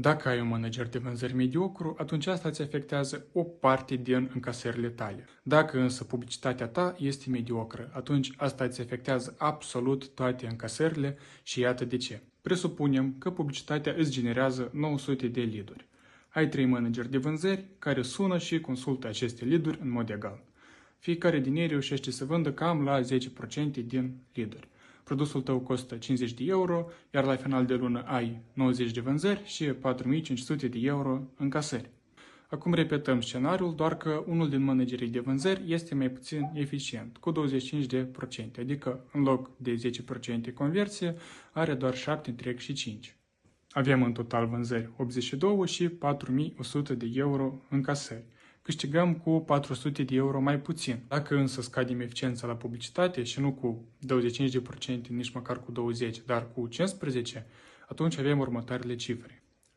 Dacă ai un manager de vânzări mediocru, atunci asta îți afectează o parte din încasările tale. Dacă însă publicitatea ta este mediocră, atunci asta îți afectează absolut toate încasările și iată de ce. Presupunem că publicitatea îți generează 900 de lead-uri. Ai 3 manageri de vânzări care sună și consultă aceste lead-uri în mod egal. Fiecare din ei reușește să vândă cam la 10% din lead-uri. Produsul tău costă 50 de euro, iar la final de lună ai 90 de vânzări și 4500 de euro încasări. Acum repetăm scenariul, doar că unul din managerii de vânzări este mai puțin eficient, cu 25%, adică în loc de 10% conversie, are doar 7,5. Avem în total vânzări 82 și 4100 de euro încasări. Câștigăm cu 400 de euro mai puțin. Dacă însă scadem eficiența la publicitate și nu cu 25%, nici măcar cu 20%, dar cu 15%, atunci avem următoarele cifre.